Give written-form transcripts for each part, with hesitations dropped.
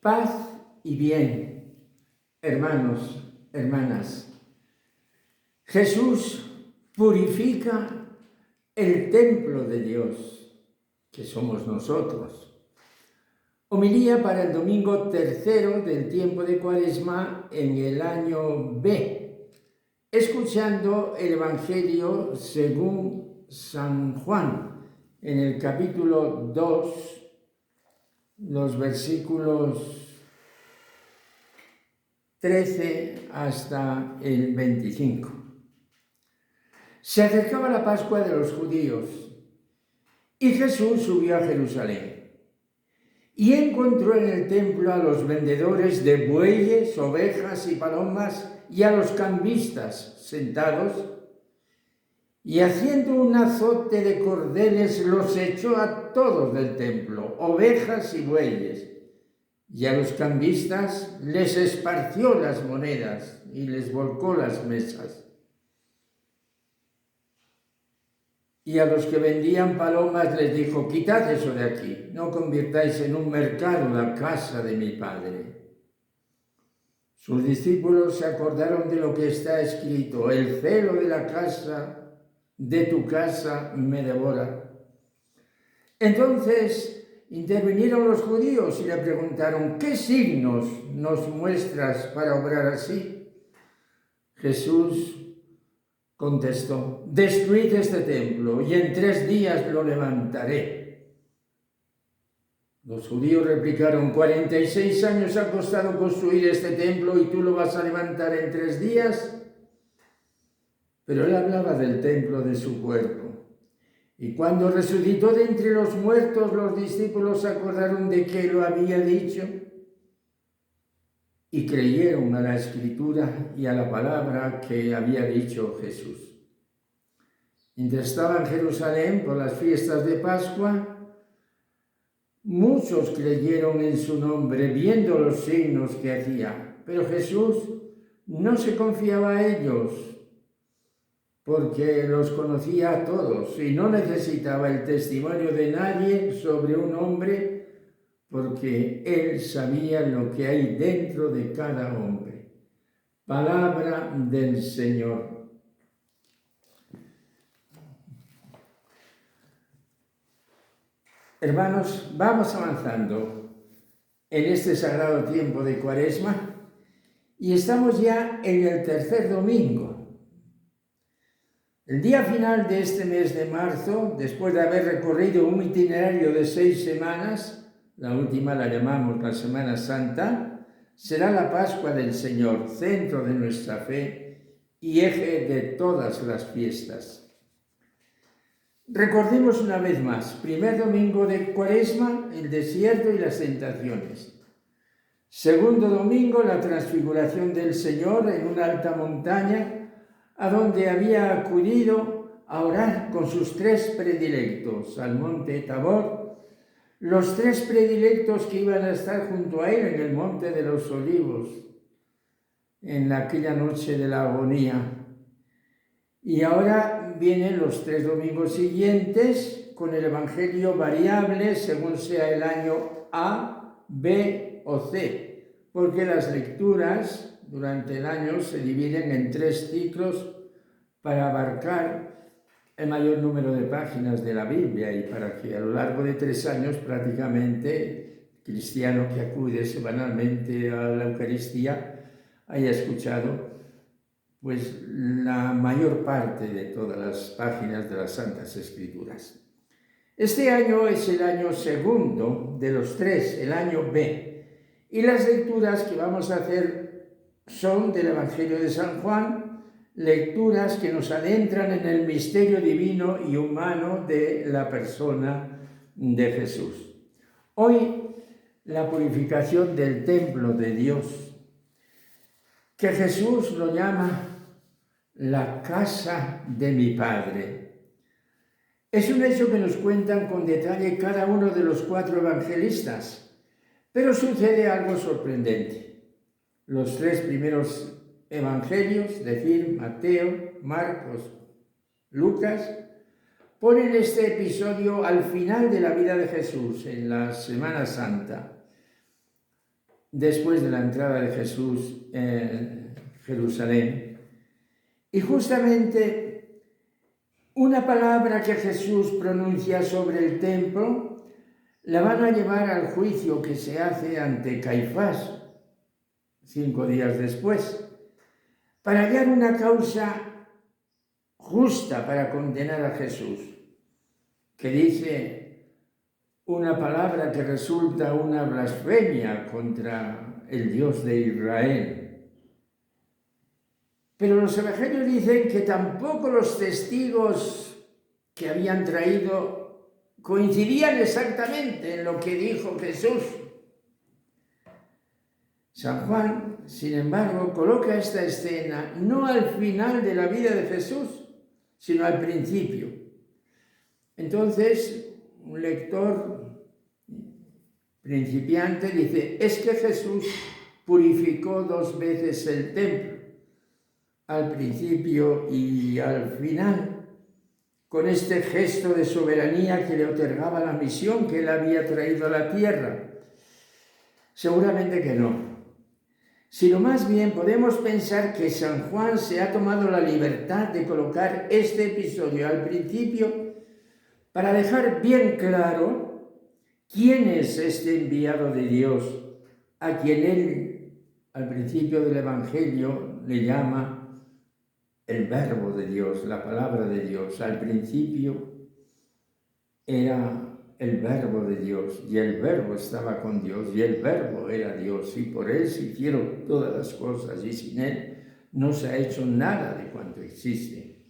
Paz y bien, hermanos, hermanas. Jesús purifica el templo de Dios, que somos nosotros. Homilía para el domingo tercero del tiempo de Cuaresma en el año B, escuchando el Evangelio según San Juan, en el capítulo 2, los versículos 13 hasta el 25. Se acercaba la Pascua de los judíos y Jesús subió a Jerusalén y encontró en el templo a los vendedores de bueyes, ovejas y palomas y a los cambistas sentados, y haciendo un azote de cordeles los echó a todos del templo, ovejas y bueyes, y a los cambistas les esparció las monedas y les volcó las mesas. Y a los que vendían palomas les dijo: quitad eso de aquí, no convirtáis en un mercado la casa de mi Padre. Sus discípulos se acordaron de lo que está escrito: el celo de la casa de tu casa me devora. Entonces intervinieron los judíos y le preguntaron: ¿qué signos nos muestras para obrar así? Jesús contestó: destruid este templo y en 3 días lo levantaré. Los judíos replicaron: 46 años ha costado construir este templo y tú lo vas a levantar en 3 días. Pero él hablaba del templo de su cuerpo. Y cuando resucitó de entre los muertos, los discípulos se acordaron de que lo había dicho y creyeron a la Escritura y a la palabra que había dicho Jesús. Mientras estaba en Jerusalén por las fiestas de Pascua, muchos creyeron en su nombre viendo los signos que hacía. Pero Jesús no se confiaba a ellos, porque los conocía a todos y no necesitaba el testimonio de nadie sobre un hombre, porque él sabía lo que hay dentro de cada hombre. Palabra del Señor. Hermanos, vamos avanzando en este sagrado tiempo de Cuaresma y estamos ya en el tercer domingo. El día final de este mes de marzo, después de haber recorrido un itinerario de 6 semanas, la última la llamamos la Semana Santa, será la Pascua del Señor, centro de nuestra fe y eje de todas las fiestas. Recordemos una vez más: primer domingo de Cuaresma, el desierto y las tentaciones. Segundo domingo, la transfiguración del Señor en una alta montaña, a donde había acudido a orar con sus 3 predilectos, al monte Tabor, los 3 predilectos que iban a estar junto a él en el monte de los Olivos, en aquella noche de la agonía. Y ahora vienen los 3 domingos siguientes con el Evangelio variable según sea el año A, B o C, porque las lecturas durante el año se dividen en 3 ciclos para abarcar el mayor número de páginas de la Biblia y para que a lo largo de 3 años prácticamente el cristiano que acude semanalmente a la Eucaristía haya escuchado pues la mayor parte de todas las páginas de las Santas Escrituras. Este año es el año segundo de los 3, el año B, y las lecturas que vamos a hacer son del Evangelio de San Juan, lecturas que nos adentran en el misterio divino y humano de la persona de Jesús. Hoy, la purificación del templo de Dios, que Jesús lo llama la casa de mi Padre. Es un hecho que nos cuentan con detalle cada uno de los 4 evangelistas, pero sucede algo sorprendente. Los 3 primeros evangelios, es decir, Mateo, Marcos, Lucas, ponen este episodio al final de la vida de Jesús, en la Semana Santa. después de la entrada de Jesús en Jerusalén. Y justamente una palabra que Jesús pronuncia sobre el templo la van a llevar al juicio que se hace ante Caifás 5 días después, para hallar una causa justa para condenar a Jesús, que dice una palabra que resulta una blasfemia contra el Dios de Israel. Pero los evangelios dicen que tampoco los testigos que habían traído coincidían exactamente en lo que dijo Jesús. San Juan, sin embargo, coloca esta escena no al final de la vida de Jesús, sino al principio. Entonces, un lector principiante dice, es que Jesús purificó 2 veces el templo, al principio y al final, con este gesto de soberanía que le otorgaba la misión que él había traído a la tierra. Seguramente que no, sino más bien podemos pensar que San Juan se ha tomado la libertad de colocar este episodio al principio para dejar bien claro quién es este enviado de Dios, a quien él al principio del Evangelio le llama el Verbo de Dios, la palabra de Dios. Al principio era el Verbo de Dios, y el Verbo estaba con Dios, y el Verbo era Dios, y por él se hicieron todas las cosas, y sin él no se ha hecho nada de cuanto existe.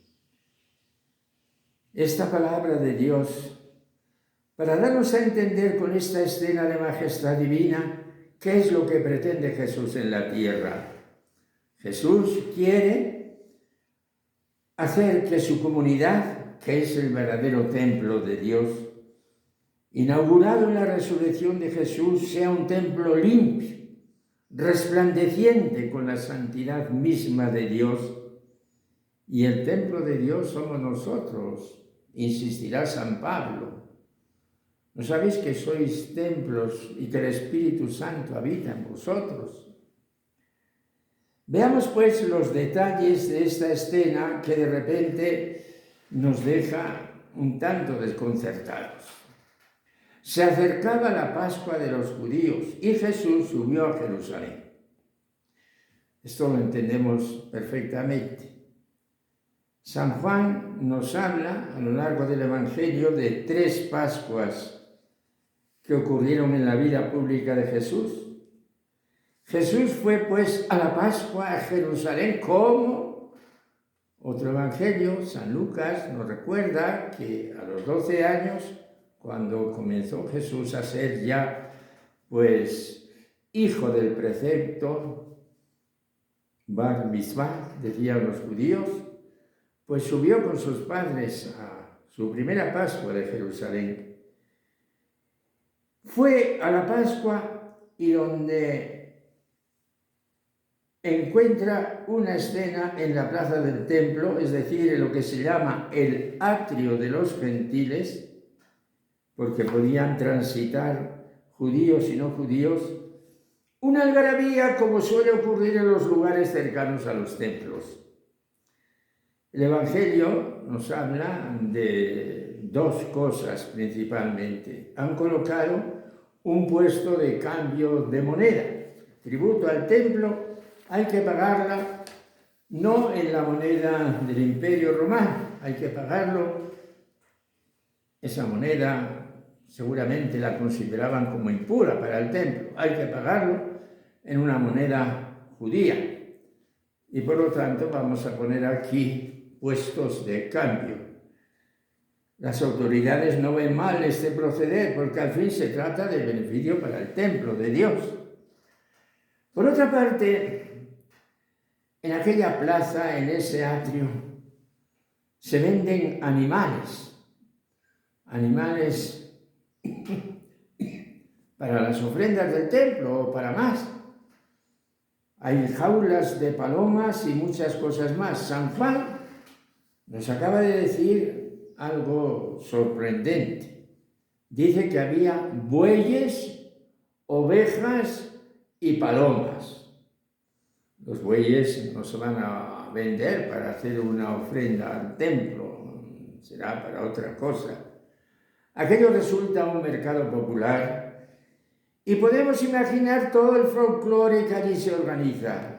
Esta palabra de Dios, para darnos a entender con esta escena de majestad divina, ¿qué es lo que pretende Jesús en la tierra? Jesús quiere hacer que su comunidad, que es el verdadero templo de Dios, inaugurado en la resurrección de Jesús, sea un templo limpio, resplandeciente con la santidad misma de Dios. Y el templo de Dios somos nosotros, insistirá San Pablo. ¿No sabéis que sois templos y que el Espíritu Santo habita en vosotros? Veamos pues los detalles de esta escena que de repente nos deja un tanto desconcertados. Se acercaba la Pascua de los judíos y Jesús subió a Jerusalén. Esto lo entendemos perfectamente. San Juan nos habla a lo largo del Evangelio de 3 Pascuas que ocurrieron en la vida pública de Jesús. Jesús fue pues a la Pascua a Jerusalén como otro Evangelio, San Lucas, nos recuerda que a los 12 años, cuando comenzó Jesús a ser ya, pues, hijo del precepto, Bar Mitzvah, decían los judíos, pues subió con sus padres a su primera Pascua de Jerusalén. Fue a la Pascua y donde encuentra una escena en la plaza del templo, es decir, en lo que se llama el atrio de los gentiles, porque podían transitar judíos y no judíos, una algarabía como suele ocurrir en los lugares cercanos a los templos. El Evangelio nos habla de 2 cosas principalmente. Han colocado un puesto de cambio de moneda. Tributo al templo hay que pagarla no en la moneda del Imperio Romano, hay que pagarlo. Esa moneda seguramente la consideraban como impura para el templo. Hay que pagarlo en una moneda judía. Y por lo tanto vamos a poner aquí puestos de cambio. Las autoridades no ven mal este proceder porque al fin se trata de beneficio para el templo de Dios. Por otra parte, en aquella plaza, en ese atrio, se venden animales para las ofrendas del templo o para más. Hay jaulas de palomas y muchas cosas más. San Juan nos acaba de decir algo sorprendente. Dice que había bueyes, ovejas y palomas. Los bueyes no se van a vender para hacer una ofrenda al templo, será para otra cosa. Aquello resulta un mercado popular y podemos imaginar todo el folclore que allí se organiza.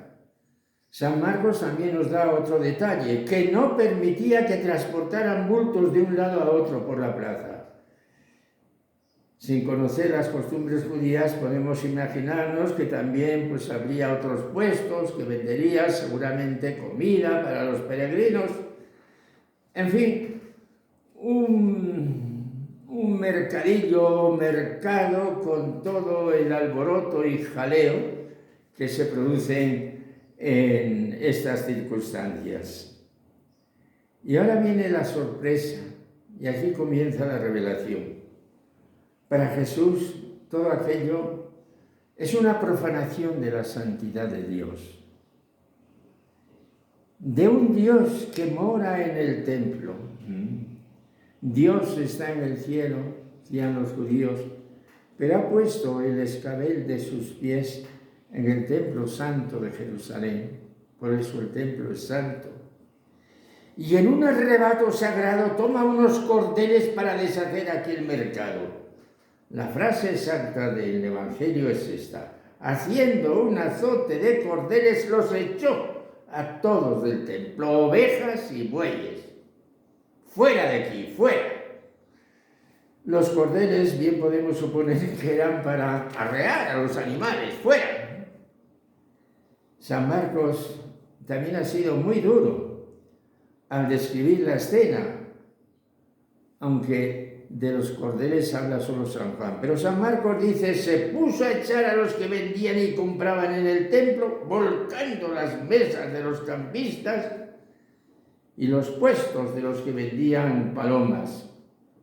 San Marcos también nos da otro detalle, que no permitía que transportaran bultos de un lado a otro por la plaza. Sin conocer las costumbres judías, podemos imaginarnos que también habría otros puestos que venderían seguramente comida para los peregrinos. En fin, un mercado con todo el alboroto y jaleo que se producen en estas circunstancias. Y ahora viene la sorpresa, y aquí comienza la revelación. Para Jesús, todo aquello es una profanación de la santidad de Dios, de un Dios que mora en el templo. Dios está en el cielo, decían los judíos, pero ha puesto el escabel de sus pies en el templo santo de Jerusalén. Por eso el templo es santo. Y en un arrebato sagrado toma unos cordeles para deshacer aquel mercado. La frase exacta del Evangelio es esta: haciendo un azote de cordeles los echó a todos del templo, ovejas y bueyes. Fuera de aquí, fuera. Los cordeles bien podemos suponer que eran para arrear a los animales, fuera. San Marcos también ha sido muy duro al describir la escena, aunque de los cordeles habla solo San Juan. Pero San Marcos dice: se puso a echar a los que vendían y compraban en el templo, volcando las mesas de los campistas y los puestos de los que vendían palomas.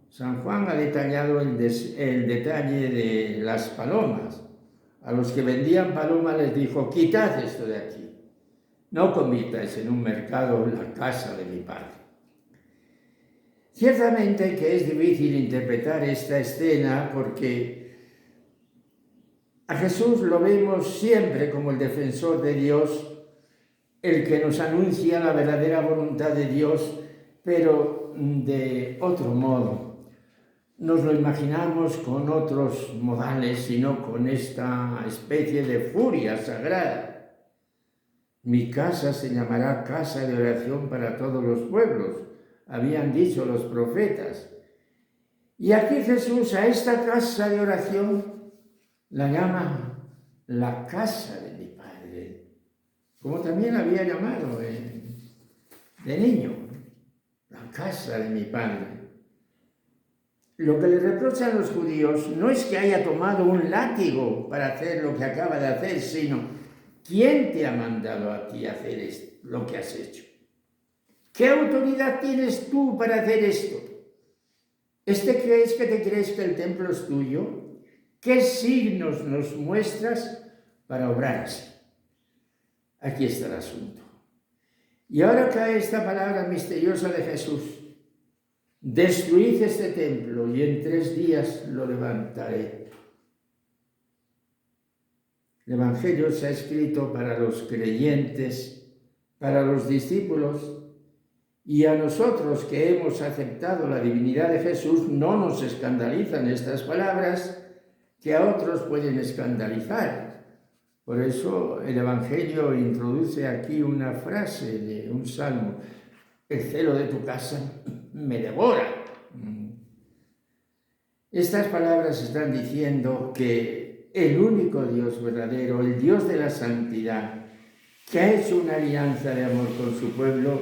San Juan ha detallado el detalle de las palomas. A los que vendían palomas les dijo: quitad esto de aquí, no convirtáis en un mercado la casa de mi Padre. Ciertamente que es difícil interpretar esta escena porque a Jesús lo vemos siempre como el defensor de Dios, el que nos anuncia la verdadera voluntad de Dios, pero de otro modo. Nos lo imaginamos con otros modales, sino con esta especie de furia sagrada. Mi casa se llamará casa de oración para todos los pueblos, habían dicho los profetas. Y aquí Jesús a esta casa de oración la llama la casa de mi Padre, como también había llamado de niño, la casa de mi Padre. Lo que le reprochan los judíos no es que haya tomado un látigo para hacer lo que acaba de hacer, sino: ¿quién te ha mandado a ti hacer lo que has hecho? ¿Qué autoridad tienes tú para hacer esto? ¿Crees que te crees que el templo es tuyo? ¿Qué signos nos muestras para obrar así? Aquí está el asunto. Y ahora cae esta palabra misteriosa de Jesús: destruid este templo y en 3 días lo levantaré. El Evangelio se ha escrito para los creyentes, para los discípulos, y a nosotros que hemos aceptado la divinidad de Jesús no nos escandalizan estas palabras que a otros pueden escandalizar. Por eso el Evangelio introduce aquí una frase de un salmo: el celo de tu casa me devora. Estas palabras están diciendo que el único Dios verdadero, el Dios de la santidad, que ha hecho una alianza de amor con su pueblo,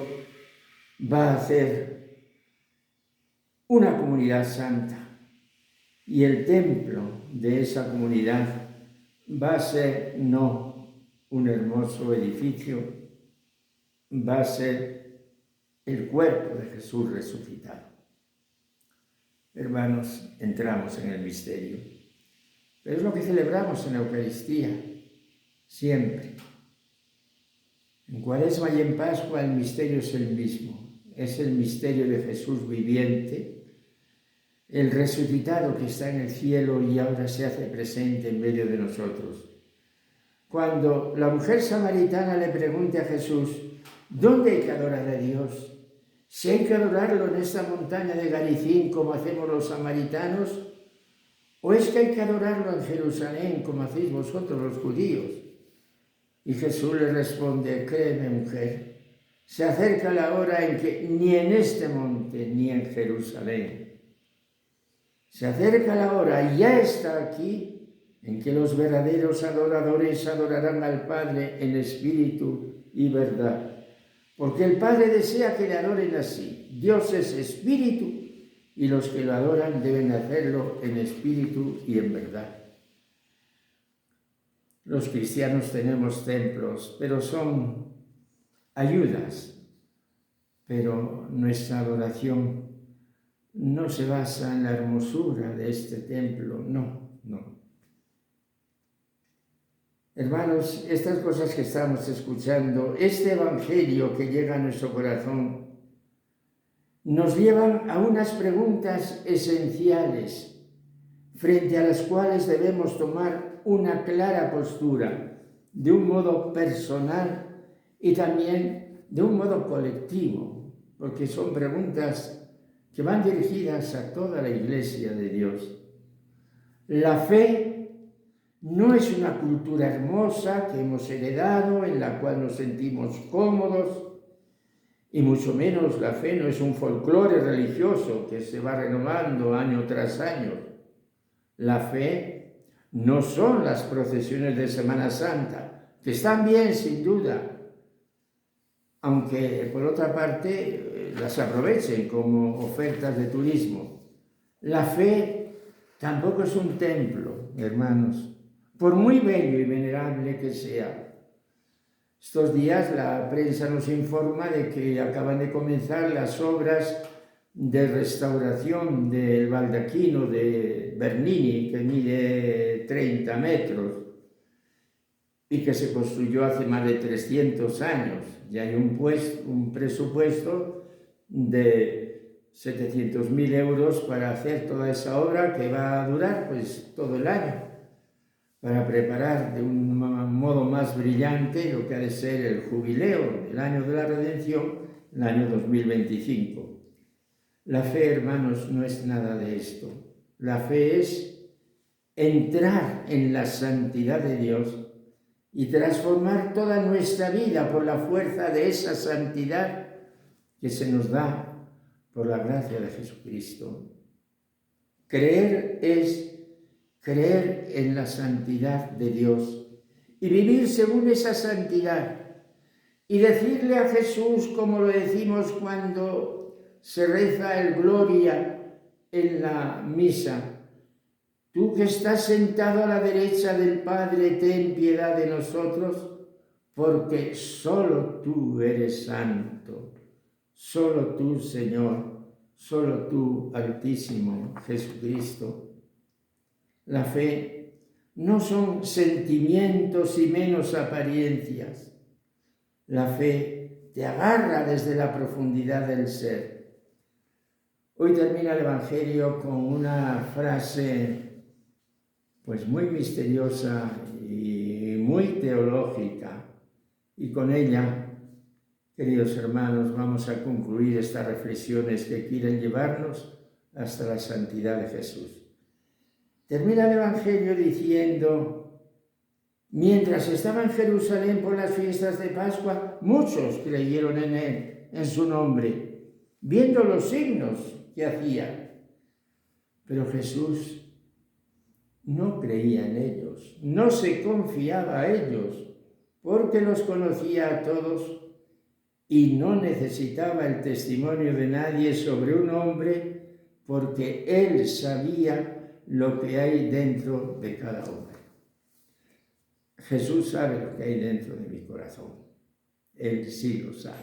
va a hacer una comunidad santa, y el templo de esa comunidad va a ser no un hermoso edificio, va a ser el cuerpo de Jesús resucitado. Hermanos, entramos en el misterio, pero es lo que celebramos en la Eucaristía siempre. En Cuaresma y en Pascua el misterio es el mismo. Es el misterio de Jesús viviente, el resucitado que está en el cielo y ahora se hace presente en medio de nosotros. cuando la mujer samaritana le pregunte a Jesús, ¿dónde hay que adorar a Dios? ¿Si hay que adorarlo en esta montaña de Garizim como hacemos los samaritanos? ¿O es que hay que adorarlo en Jerusalén como hacéis vosotros los judíos? Y Jesús le responde, créeme mujer, se acerca la hora en que ni en este monte ni en Jerusalén. Se acerca la hora, y ya está aquí, en que los verdaderos adoradores adorarán al Padre en espíritu y verdad. Porque el Padre desea que le adoren así. Dios es espíritu y los que lo adoran deben hacerlo en espíritu y en verdad. Los cristianos tenemos templos, pero son ayudas. Pero nuestra adoración no se basa en la hermosura de este templo, no. Hermanos, estas cosas que estamos escuchando, este evangelio que llega a nuestro corazón, nos llevan a unas preguntas esenciales, frente a las cuales debemos tomar una clara postura, de un modo personal y también de un modo colectivo, porque son preguntas que van dirigidas a toda la Iglesia de Dios. La fe no es una cultura hermosa que hemos heredado, en la cual nos sentimos cómodos, y mucho menos la fe no es un folclore religioso que se va renovando año tras año. La fe no son las procesiones de Semana Santa, que están bien sin duda, aunque por otra parte las aprovechen como ofertas de turismo. La fe tampoco es un templo, hermanos, por muy bello y venerable que sea. Estos días la prensa nos informa de que acaban de comenzar las obras de restauración del baldaquino de Bernini, que mide 30 metros y que se construyó hace más de 300 años. Y hay un presupuesto de 700.000 euros para hacer toda esa obra, que va a durar pues todo el año, para preparar de un modo más brillante lo que ha de ser el jubileo del año de la redención, el año 2025. La fe, hermanos, no es nada de esto. La fe es entrar en la santidad de Dios y transformar toda nuestra vida por la fuerza de esa santidad que se nos da por la gracia de Jesucristo. Creer es creer en la santidad de Dios y vivir según esa santidad y decirle a Jesús, como lo decimos cuando se reza el Gloria en la misa: tú que estás sentado a la derecha del Padre, ten piedad de nosotros, porque solo tú eres santo, solo tú, Señor, solo tú, Altísimo Jesucristo. La fe no son sentimientos y menos apariencias. La fe te agarra desde la profundidad del ser. Hoy termina el Evangelio con una frase pues muy misteriosa y muy teológica, y con ella, queridos hermanos, vamos a concluir estas reflexiones que quieren llevarnos hasta la santidad de Jesús. Termina el Evangelio diciendo: mientras estaba en Jerusalén por las fiestas de Pascua, muchos creyeron en él, en su nombre, viendo los signos que hacía. Pero Jesús no creía en ellos, no se confiaba a ellos, porque los conocía a todos y no necesitaba el testimonio de nadie sobre un hombre, porque él sabía lo que hay dentro de cada hombre. Jesús sabe lo que hay dentro de mi corazón. Él sí lo sabe.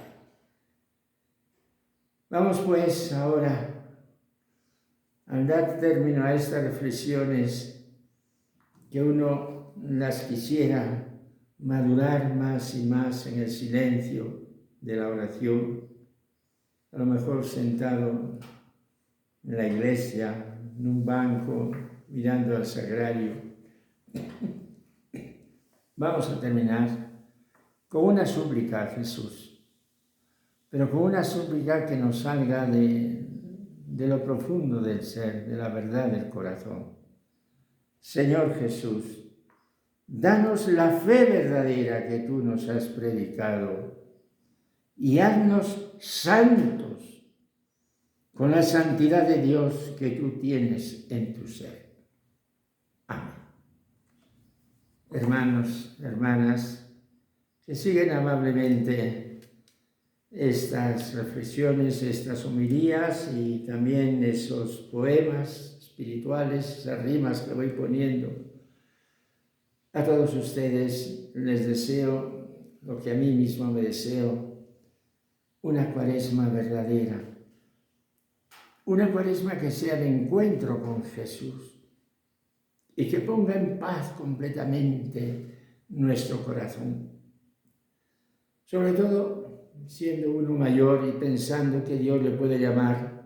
Vamos pues ahora a dar término a estas reflexiones, que uno las quisiera madurar más y más en el silencio de la oración, a lo mejor sentado en la iglesia, en un banco, mirando al sagrario. Vamos a terminar con una súplica a Jesús, pero con una súplica que nos salga de lo profundo del ser, de la verdad del corazón. Señor Jesús, danos la fe verdadera que tú nos has predicado y haznos santos con la santidad de Dios que tú tienes en tu ser. Amén. Hermanos, hermanas, que siguen amablemente estas reflexiones, estas homilías y también esos poemas espirituales, esas rimas que voy poniendo. A todos ustedes les deseo lo que a mí mismo me deseo, una Cuaresma verdadera, una Cuaresma que sea de encuentro con Jesús y que ponga en paz completamente nuestro corazón. Sobre todo, siendo uno mayor y pensando que Dios le puede llamar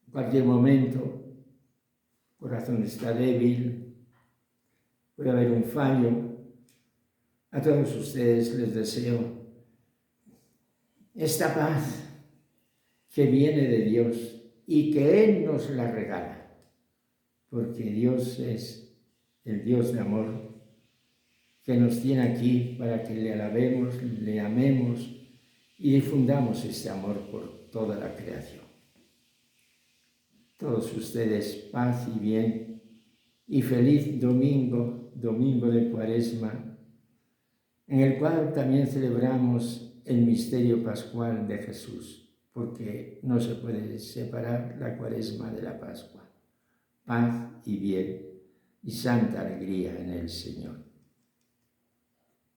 en cualquier momento, el corazón está débil, puede haber un fallo. A todos ustedes les deseo esta paz que viene de Dios y que Él nos la regala, porque Dios es el Dios de amor que nos tiene aquí para que le alabemos, le amemos y difundamos este amor por toda la creación. Todos ustedes, paz y bien y feliz domingo, domingo de Cuaresma, en el cual también celebramos el misterio pascual de Jesús, porque no se puede separar la Cuaresma de la Pascua. Paz y bien y santa alegría en el Señor.